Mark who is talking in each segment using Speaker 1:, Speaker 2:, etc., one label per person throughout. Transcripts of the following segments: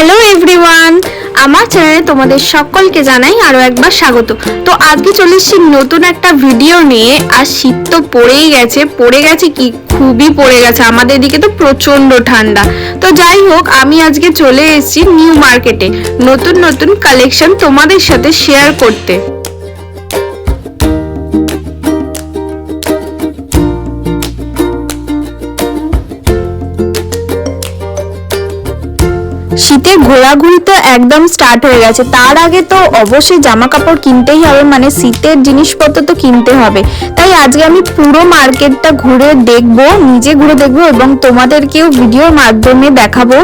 Speaker 1: Hello everyone, আমার চ্যানেলে তোমাদের সকলকে জানাই আরো একবার স্বাগত। তো আজকে চলে এসেছি নতুন একটা ভিডিও নিয়ে। আর শীত তো পড়ে গেছে কি খুবই পড়ে গেছে, আমাদের দিকে তো প্রচন্ড ঠান্ডা। তো যাই হোক, আমি আজকে চলে এসেছি নিউ মার্কেটে নতুন নতুন কালেকশন তোমাদের সাথে শেয়ার করতে। শীতের ঘোরাঘুরি তো একদম স্টার্ট হয়ে গেছে। তার আগে তো অবশ্যই জামা কাপড় কিনতেই হবে, মানে শীতের জিনিসপত্র তো কিনতে হবে। তাই আজকে আমি পুরো মার্কেটটা নিজে ঘুরে দেখবো এবং তোমাদেরকেও ভিডিওর মাধ্যমে দেখাবো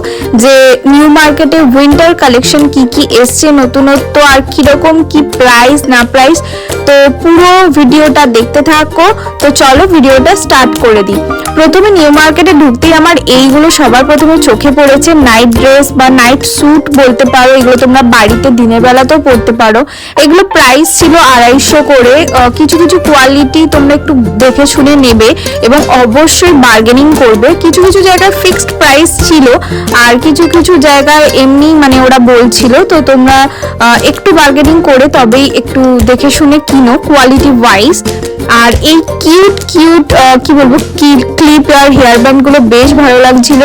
Speaker 1: যে নিউ মার্কেটে উইন্টার কালেকশন কি কি এসছে, নতুনত্ব আর কিরকম কি প্রাইস না প্রাইস। তো পুরো ভিডিওটা দেখতে থাকো। তো চলো ভিডিওটা স্টার্ট করে দিই। প্রথমে নিউ মার্কেটে ঢুকতেই আমার এইগুলো সবার প্রথমে চোখে পড়েছে। নাইট ড্রেস বা নাইট স্যুট বলতে পারো, এগুলো তোমরা বাড়িতে দিনের বেলাতেও পরতে পারো। এগুলো প্রাইস ছিল 250 করে। কিছু কিছু কোয়ালিটি তোমরা একটু দেখে শুনে নেবে এবং অবশ্যই বার্গেনিং করবে। কিছু কিছু জায়গায় ফিক্সড প্রাইস ছিল আর কিছু কিছু জায়গায় এমনি মানে ওরা বলছিল। তো তোমরা একটু বার্গেনিং করে তবেই একটু দেখে শুনে কিনো কোয়ালিটি ওয়াইজ। আর এই কিউট কি বলবো ক্লিপ আর হেয়ার ব্যান্ড গুলো বেশ ভালো লাগছিল।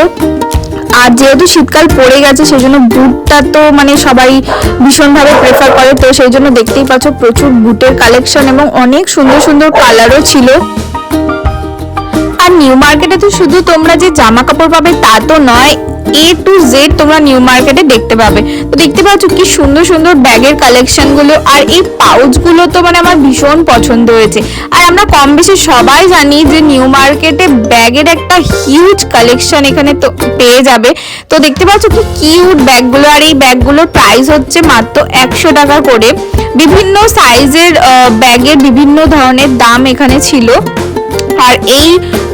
Speaker 1: আর যেহেতু শীতকাল পড়ে গেছে সেই জন্য বুটটা তো মানে সবাই ভীষণভাবে প্রেফার করে। তো সেই জন্য দেখতেই পাচ্ছ প্রচুর বুটের কালেকশন এবং অনেক সুন্দর সুন্দর কালারও ছিল। আর নিউ মার্কেটে তো শুধু তোমরা যে জামা কাপড় পাবে তা তো নয়, A to Z তোমরা নিউ মার্কেটে দেখতে পাবে। তো দেখতে পাচ্ছ কি সুন্দর সুন্দর ব্যাগের কালেকশন গুলো। আর এই পাউচ গুলো তো মানে আমার ভীষণ পছন্দ হয়েছে। আর আমরা কম বেশি সবাই জানি যে নিউ মার্কেটে ব্যাগের একটা হিউজ কালেকশন এখানে তো পেয়ে যাবে। তো দেখতে পাচ্ছ কি কিউট ব্যাগগুলো। আর এই ব্যাগগুলোর প্রাইস হচ্ছে মাত্র 100 টাকা করে। বিভিন্ন সাইজের ব্যাগের বিভিন্ন ধরনের দাম এখানে ছিল। আর এই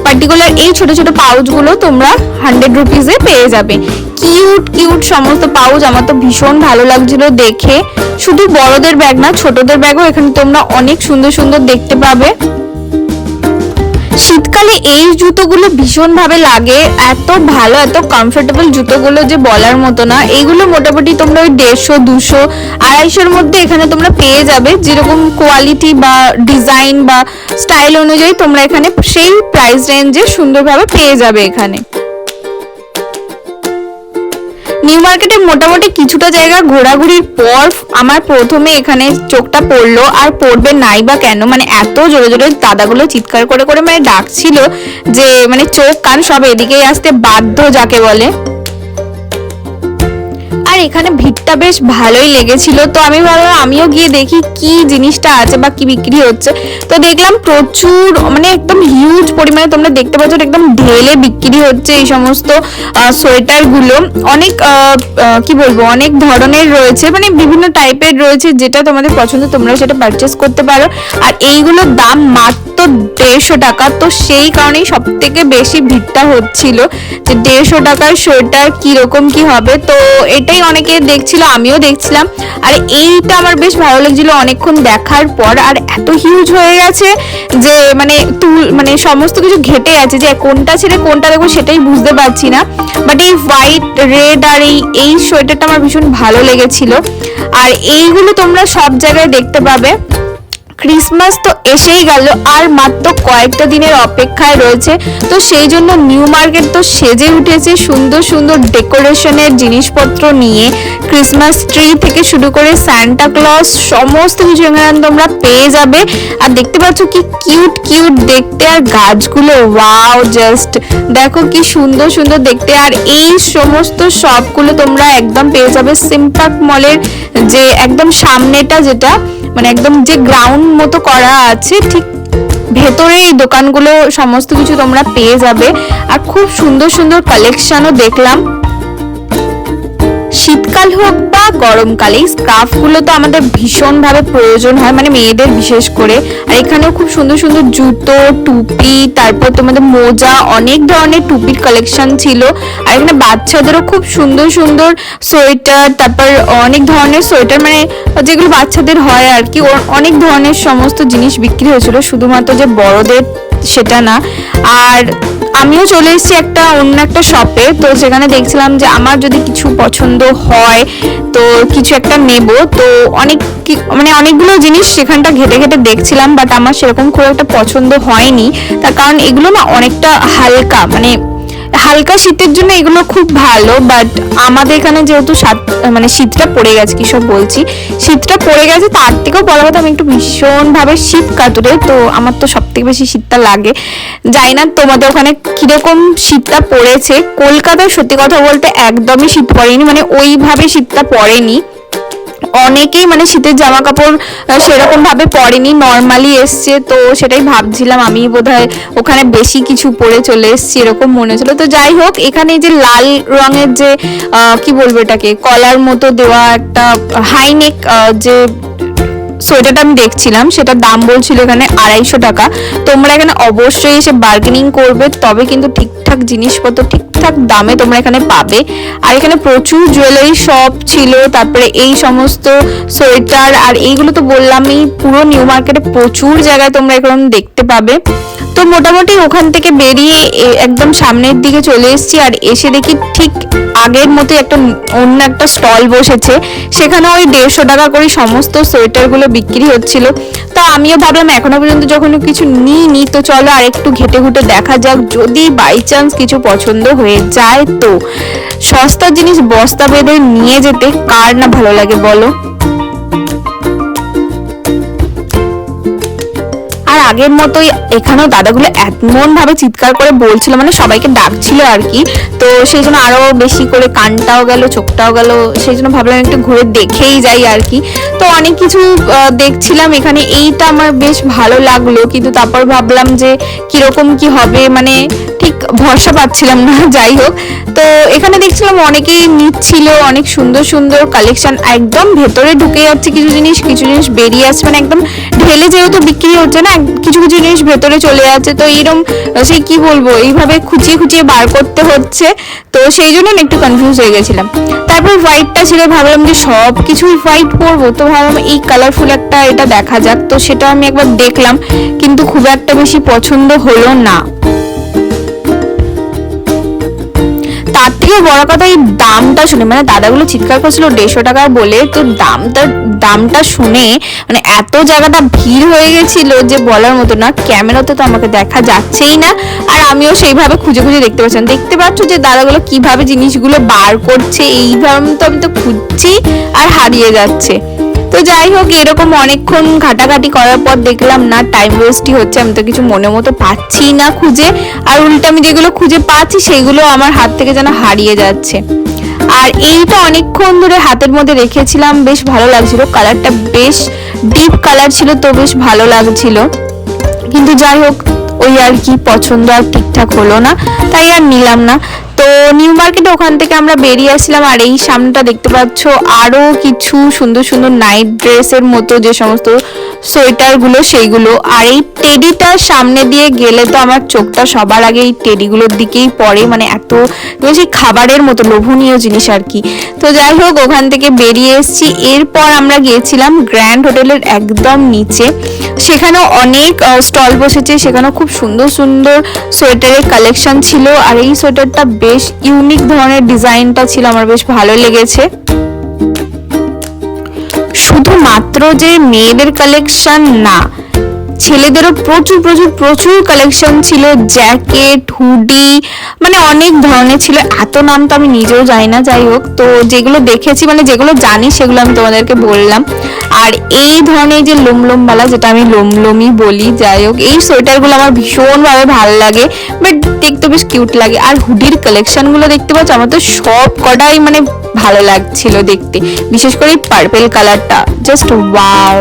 Speaker 1: পার্টিকুলার এই ছোট ছোট পাউচ গুলো তোমরা 100 রুপিসে পেয়ে যাবে। কিউট সমস্ত পাউচ, আমার তো ভীষণ ভালো লাগছিল দেখে। শুধু বড়দের ব্যাগ না, ছোটদের ব্যাগও এখানে তোমরা অনেক সুন্দর সুন্দর দেখতে পাবে। শীতকালে এই জুতোগুলো ভীষণ ভাবে লাগে, এত ভালো এত কমফোর্টেবল জুতোগুলো যে বলার মতো না। এইগুলো মোটামুটি তোমরা ওই 150, 200, 250 মধ্যে এখানে তোমরা পেয়ে যাবে। যেরকম কোয়ালিটি বা ডিজাইন বা স্টাইল অনুযায়ী তোমরা এখানে সেই প্রাইস রেঞ্জে সুন্দরভাবে পেয়ে যাবে এখানে। নিউ মার্কেটে মোটামুটি কিছুটা জায়গা ঘোরাঘুরির পর আমার প্রথমে এখানে চোখটা পড়লো, আর পড়বে নাই বা কেন, মানে এত জোরে জোরে দাদাগুলো চিৎকার করে করে মানে ডাকছিল যে মানে চোখ কান সব এদিকেই আসতে বাধ্য যাকে বলে। আর এখানে ভিড়টা বেশ ভালোই লেগেছিল। তো আমি ভাবলাম আমিও গিয়ে দেখি কি জিনিসটা আছে বা কি বিক্রি হচ্ছে। তো দেখলাম প্রচুর মানে একদম হিউজ পরিমাণে তোমরা দেখতে পাচ্ছ একদম ঢেলে বিক্রি হচ্ছে এই সমস্ত সোয়েটার গুলো। অনেক কি বলবো অনেক ধরনের রয়েছে, মানে বিভিন্ন টাইপের রয়েছে, যেটা তোমাদের পছন্দ তোমরা সেটা পারচেস করতে পারো। আর এইগুলোর দাম মাত্র 150 টাকা। তো সেই কারণেই সব থেকে বেশি ভিড়টা হচ্ছিল যে 150 টাকার সোয়েটার কিরকম কি হবে। তো এটাই অনেকে দেখছিল, আমিও দেখছিলাম। আর এইটা আমার বেশ ভালো লাগছিল অনেকক্ষণ দেখার পর। আর এত হিউজ হয়ে গেছে যে মানে সমস্ত কিছু ঘেটে আছে, যে কোনটা ছেড়ে কোনটা দেখবো সেটাই বুঝতে পারছি না। বাট এই হোয়াইট রেড আর এই সোয়েটারটা আমার ভীষণ ভালো লেগেছিল। আর এইগুলো তোমরা সব জায়গায় দেখতে পাবে। ক্রিসমাস তো এসেই গেল, আর মাত্র কয়েকটা দিনের অপেক্ষায় রয়েছে। তো সেই জন্য নিউ মার্কেট তো সেজে উঠেছে সুন্দর সুন্দর ডেকোরেশনের জিনিসপত্র নিয়ে। ক্রিসমাস ট্রি থেকে শুরু করে সান্টা ক্লজ সমস্ত কিছু এখানে তোমরা পেয়ে যাবে। আর দেখতে পাচ্ছ কি কিউট দেখতে। আর গাছগুলো ওয়াও, জাস্ট দেখো কি সুন্দর সুন্দর দেখতে। আর এই সমস্ত শপগুলো তোমরা একদম পেয়ে যাবে সিম্পাক মলের যে একদম সামনেটা, যেটা মানে একদম যে গ্রাউন্ড মতো করা আছে ঠিক ভেতরে এই দোকানগুলো সমস্ত কিছু তোমরা পেয়ে যাবে। আর খুব সুন্দর সুন্দর কালেকশনও দেখলাম। শীতকাল হোক বা গরমকালে এই স্কার্ফ গুলো তো আমাদের ভীষণ ভাবে প্রয়োজন হয়, মানে মেয়েদের বিশেষ করে। আর এখানেও খুব সুন্দর সুন্দর জুতো, টুপি, তারপর তোমাদের মোজা, অনেক ধরনের টুপির কালেকশন ছিল। আর এখানে বাচ্চাদেরও খুব সুন্দর সুন্দর সোয়েটার, তারপর অনেক ধরনের সোয়েটার মানে যেগুলো বাচ্চাদের হয় আর কি, অনেক ধরনের সমস্ত জিনিস বিক্রি হয়েছিল। শুধুমাত্র যে বড়দের সেটা না। আর আমিও চলে এসেছি অন্য একটা শপে, তো সেখানে দেখছিলাম যে আমার যদি কিছু পছন্দ হয় তো কিছু একটা নেব। তো অনেকগুলো জিনিস সেখানটা ঘেটে ঘেটে দেখছিলাম, বাট আমার সেরকম খুব একটা পছন্দ হয়নি। তার কারণ এগুলো না অনেকটা হালকা, হালকা শীতের জন্য এগুলো খুব ভালো, বাট আমাদের এখানে যেহেতু শীতটা পড়ে গেছে, কি সব বলছি, শীতটা পড়ে গেছে, তার থেকেও বড় কথা আমি একটু ভীষণভাবে শীত কাতুরে, তো আমার তো সব থেকে বেশি শীতটা লাগে। জানি না তোমাদের ওখানে কিরকম শীতটা পড়েছে। কলকাতায় সত্যি কথা বলতে একদমই শীত পড়েনি, ওইভাবে শীতটা পড়েনি। অনেকেই শীতের জামা কাপড় সেরকম ভাবে পরেনি, নর্মালি এসছে। তো সেটাই ভাবছিলাম আমি বোধহয় ওখানে বেশি কিছু পরে চলে এসছি এরকম মনে হচ্ছিল। তো যাই হোক, এখানে যে লাল রঙের যে কি বলবো এটাকে, কলার মতো দেওয়া একটা হাইনেক যে সোয়েটারটা আমি দেখছিলাম, সেটার দাম বলছিল এখানে 250 টাকা। তোমরা এখানে অবশ্যই এসে বার্গেনিং করবে, তবে কিন্তু ঠিকঠাক জিনিসপত্র ঠিকঠাক দামে তোমরা এখানে পাবে। আর এখানে প্রচুর জুয়েলারি শপ ছিল, তারপরে এই সমস্ত সোয়েটার আর এইগুলো তো বললামই, পুরো নিউ মার্কেটে প্রচুর জায়গায় তোমরা এরকম দেখতে পাবে। তো মোটামুটি ওখান থেকে বেরিয়ে একদম সামনের দিকে চলে এসেছি, আর এসে দেখি ঠিক আগের মতো অন্য একটা স্টল বসেছে, সেখানে ওই 150 টাকা করে সমস্ত সোয়েটারগুলো বিক্রি হচ্ছিল। তো আমিও ভাবলাম এখনো পর্যন্ত যখন কিছু নিইনি, তো চলো আর একটু ঘেটে ঘুটে দেখা যাক, যদি বাই চান্স কিছু পছন্দ হয়ে যায়। তো সস্তার জিনিস বস্তা বেঁধে নিয়ে যেতে কার না ভালো লাগে বলো। আর আগের মতোই এখানেও দাদাগুলো এমন ভাবে চিৎকার করে বলছিল, সবাইকে ডাকছিল আর কি। তো সেই জন্য আরো বেশি করে কানটাও গেল, চোখটাও গেল, সেই জন্য ভাবলাম একটু ঘুরে দেখেই যাই আর কি। তো অনেক কিছু দেখছিলাম এখানে, এইটা আমার বেশ ভালো লাগলো, কিন্তু তারপর ভাবলাম যে কিরকম কি হবে, ঠিক ভরসা পাচ্ছিলাম না। যাই হোক, তো এখানে দেখছিলাম অনেকেই নিচ্ছিল, অনেক সুন্দর সুন্দর কালেকশন, একদম ভেতরে ঢুকে যাচ্ছে কিছু জিনিস বেরিয়ে আসছে, একদম ঢেলে যেহেতু বিক্রি হচ্ছে না, কিছু কিছু জিনিস ভেতরে চলে যাচ্ছে। তো এইরকম সেই কি বলবো, এইভাবে খুঁচিয়ে খুঁচিয়ে বার করতে হচ্ছে, তো সেই জন্য একটু কনফিউজ হয়ে গেছিলাম। তারপর হোয়াইটটা ছিল, ভাবলাম যে সব কিছুই হোয়াইট পরবো, তো ভাবলাম এই কালারফুল একটা এটা দেখা যাক। তো সেটা আমি একবার দেখলাম, কিন্তু খুব একটা বেশি পছন্দ হলো না। তার থেকে বড় কথা এই দামটা শুনে, দাদাগুলো চিৎকার করছিল 150 টাকা বলে, তো দামটা শুনে এত জায়গাটা ভিড় হয়ে গেছিল যে বলার মতো না। ক্যামেরাতে তো আমাকে দেখা যাচ্ছেই না, আর আমিও সেইভাবে খুঁজে খুঁজে দেখতে পাচ্ছ যে দাদাগুলো কিভাবে জিনিসগুলো বার করছে, এইভাবে তো আমি তো খুঁজছি আর হারিয়ে যাচ্ছে। তো যাই হোক, এরকম অনেকক্ষণ ঘাটাঘাটি করার পর দেখলাম না, টাইম ওয়েস্টই হচ্ছে, আমি তো কিছু মনে মতো পাচ্ছি না খুঁজে, আর উল্টা আমি যেগুলো খুঁজে পাচ্ছি সেগুলো আমার হাত থেকে যেন হারিয়ে যাচ্ছে। আর এইটা অনেকক্ষণ ধরে হাতের মধ্যে রেখেছিলাম, বেশ ভালো লাগছিল, কালারটা বেশ ডিপ কালার ছিল, তো বেশ ভালো লাগছিল। কিন্তু যাই হোক, ওই আর কি, পছন্দ আর ঠিকঠাক হলো না, তাই আর নিলাম না। তো নিউ মার্কেটে ওখান থেকে আমরা বেরিয়ে আসলাম, আর এই সামনেটা দেখতে পাচ্ছ আরো কিছু সুন্দর সুন্দর নাইট ড্রেসের মতো যে সমস্ত সোয়েটার গুলো সেইগুলো। আর এই টেডিটার সামনে দিয়ে গেলে তো আমার চোখটা সবার আগে এই টেডিগুলোর দিকেই পড়ে, এত বেশি খাবারের মতো লোভনীয় জিনিস আর কি। তো যাই হোক, ওখান থেকে বেরিয়ে এসেছি। এরপর আমরা গিয়েছিলাম গ্র্যান্ড হোটেলের একদম নিচে, সেখানেও অনেক স্টল বসেছে, সেখানেও খুব সুন্দর সুন্দর সোয়েটারের কালেকশন ছিল। আর এই সোয়েটারটা বেশ ইউনিক ধরনের ডিজাইনটা ছিল, আমার বেশ ভালো লেগেছে। শুধুমাত্র যে মেয়েদের কালেকশন না, ছেলেদেরও প্রচুর প্রচুর প্রচুর কালেকশন ছিল, জ্যাকেট, হুডি, অনেক ধরনের ছিল, এত নাম তো আমি নিজেও জানি না। যাই হোক, তো যেগুলো দেখেছি যেগুলো জানি সেগুলো আমি তোমাদেরকে বললাম। আর এই ধরনের যে লোমলোমওয়ালা, যেটা আমি লোমলোমই বলি, যাই হোক, এই সোয়েটারগুলো আমার ভীষণভাবে ভালো লাগে, বাট দেখতে বেশ কিউট লাগে। আর হুডির কালেকশনগুলো দেখতে পাচ্ছ, আমার তো সব কটাই ভালো লাগছিল দেখতে, বিশেষ করে এই পার্পেল কালারটা, জাস্ট ওয়াও।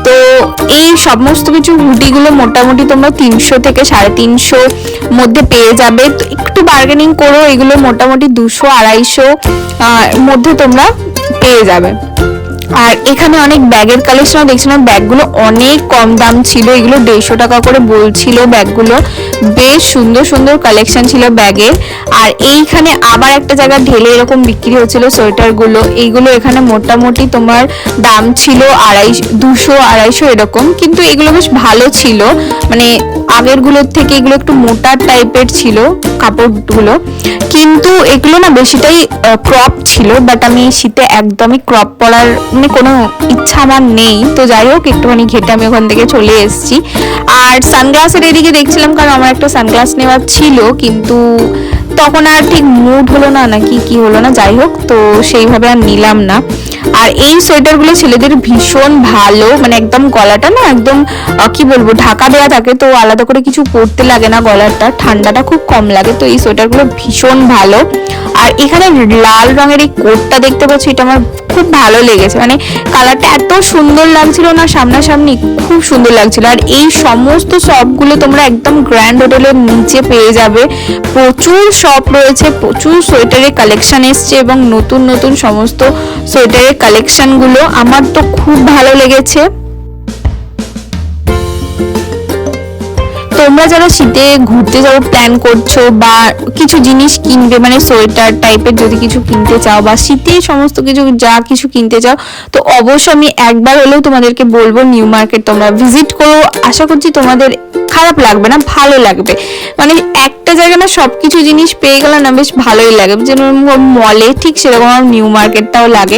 Speaker 1: তো এই সমস্ত কিছু হুডিগুলো মোটামুটি তোমরা 300 থেকে 350 মধ্যে পেয়ে যাবে। তো একটু বার্গেনিং করো, এগুলো মোটামুটি 200-250 মধ্যে তোমরা পেয়ে যাবে। আর এখানে অনেক ব্যাগের কালেকশন দেখছিলাম, ব্যাগগুলো অনেক কম দাম ছিল, এগুলো 150 টাকা করে বলছিল ব্যাগগুলো, বেশ সুন্দর সুন্দর কালেকশন ছিল ব্যাগের। আর এইখানে আবার একটা জায়গা ঢেলে এরকম বিক্রি হচ্ছিল সোয়েটারগুলো, এইগুলো এখানে মোটামুটি তোমার দাম ছিল 200-250 এরকম, কিন্তু এগুলো বেশ ভালো ছিল, আগের গুলোর থেকে এগুলো একটু মোটা টাইপের ছিল কাপড়গুলো, কিন্তু এগুলো না বেশিটাই ক্রপ ছিল। বাট আমি শীতে একদমই ক্রপ পরার মানে কোনো ইচ্ছা আমার নেই। তো যাই হোক, একটুখানি ঘেটে আমি ওখান থেকে চলে এসেছি। আর সানগ্লাসের এদিকে দেখছিলাম, কারণ আমার একটা সানগ্লাস নেওয়ার ছিল, কিন্তু তখন আর ঠিক মুড হলো না, নাকি কি হলো না, যাই হোক, তো সেইভাবে আর নিলাম না। আর এই সোয়েটারগুলো ছেলেদের ভীষণ ভালো, মানে একদম গলাটা না একদম কি বলবো ঢাকা দেওয়া থাকে, তো আলাদা করে কিছু পরতে লাগে না, গলাটা ঠান্ডাটা খুব কম লাগে। তো এই সোয়েটারগুলো ভীষণ ভালো। আর এখানে লাল রঙের এই কোটটা দেখতে পাচ্ছি, এটা আমার খুব ভালো লেগেছে, মানে কালারটা এত সুন্দর লাগছিল না, সামনাসামনি খুব সুন্দর লাগছিল। আর এই সমস্ত শপগুলো তোমরা একদম গ্র্যান্ড হোটেলের নিচে পেয়ে যাবে। প্রচুর শপ রয়েছে, প্রচুর সোয়েটারের কালেকশন এসছে, এবং নতুন নতুন সমস্ত সোয়েটারের কালেকশনগুলো আমার তো খুব ভালো লেগেছে। তোমরা যারা শীতে ঘুরতে যাবো প্ল্যান করছো, বা কিছু জিনিস কিনবে, মানে সোয়েটার টাইপের যদি কিছু কিনতে চাও, বা শীতে সমস্ত কিছু যা কিছু কিনতে চাও, তো অবশ্যই আমি একবার হলেও তোমাদেরকে বলবো নিউ মার্কেট তোমরা ভিজিট করো। আশা করছি তোমাদের খারাপ লাগবে না, ভালো লাগবে। মানে একটা জায়গা না সবকিছু জিনিস পেয়ে গেলে না বেশ ভালোই লাগে, যেরকম মলে ঠিক সেরকম আমার নিউ মার্কেটটাও লাগে।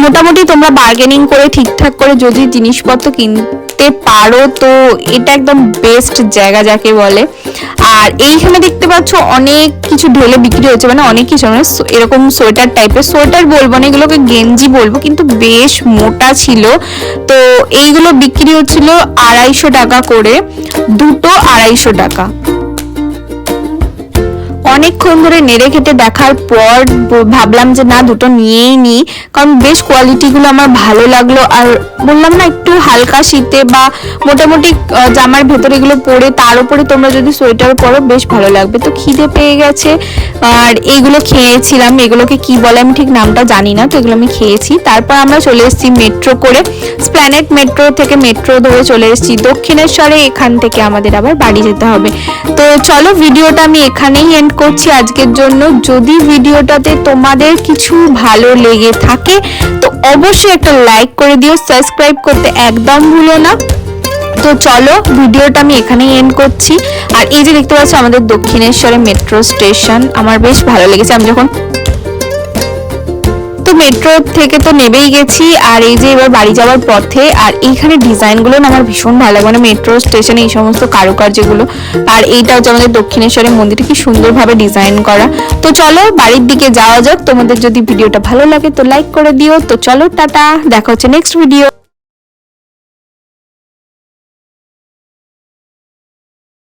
Speaker 1: মোটামুটি তোমরা বার্গেনিং করে ঠিকঠাক করে যদি জিনিসপত্র কিনতে পারো, তো এটা একদম বেস্ট জায়গা যাকে বলে। আর এইখানে দেখতে পাচ্ছ অনেক কিছু ঢেলে বিক্রি হচ্ছে, মানে অনেক কিছু, মানে এরকম সোয়েটার টাইপের, সোয়েটার বলবো না, এগুলোকে গেঞ্জি বলবো, কিন্তু বেশ মোটা ছিল। তো এইগুলো বিক্রি হচ্ছিল 250 টাকা করে, দুটো 250 টাকা। অনেকক্ষণ ধরে নেড়ে ঘেটে দেখার পর ভাবলাম যে না, দুটো নিয়েই নিই, কারণ বেশ কোয়ালিটিগুলো আমার ভালো লাগলো। আর বললাম না, একটু হালকা শীতে বা মোটামুটি জামার ভেতরে এগুলো পরে, তার উপরে তোমরা যদি সোয়েটার পরো বেশ ভালো লাগবে। তো খিদে পেয়ে গেছে, আর এইগুলো খেয়েছিলাম, এগুলোকে কি বলে আমি ঠিক নামটা জানি না, তো এগুলো আমি খেয়েছি। তারপর আমরা চলে এসেছি মেট্রো করে, স্প্ল্যানেড মেট্রো থেকে মেট্রো ধরে চলে এসেছি দক্ষিণেশ্বরে। এখান থেকে আমাদের আবার বাড়ি যেতে হবে। তো চলো, ভিডিওটা আমি এখানেই এন্ড করছি আজকের জন্য। যদি ভিডিওটাতে তোমাদের কিছু ভালো লেগে থাকে তো অবশ্যই একটা লাইক করে দিও, সাবস্ক্রাইব করতে একদম ভুলো না। তো চলো, ভিডিওটা আমি এখানেই এন্ড করছি। আর এই যে দেখতে পাচ্ছ আমাদের দক্ষিণেশ্বরে মেট্রো স্টেশন, আমার বেশ ভালো লেগেছে। আমি যখন তো মেট্রো থেকে তো নেবেই গেছি, আর এই যে এবার বাড়ি যাওয়ার পথে, আর এইখানে ডিজাইনগুলো না আমার ভীষণ ভালো লাগে, মানে মেট্রো স্টেশনে এই সমস্ত কারুকার্যগুলো। আর এইটা হচ্ছে আমাদের দক্ষিণেশ্বরের মন্দিরটা, কি সুন্দরভাবে ডিজাইন করা। তো চলো বাড়ির দিকে যাওয়া যাক। তোমাদের যদি ভিডিওটা ভালো লাগে তো লাইক করে দিও। তো চলো, টাটা, দেখা হচ্ছে নেক্সট ভিডিও।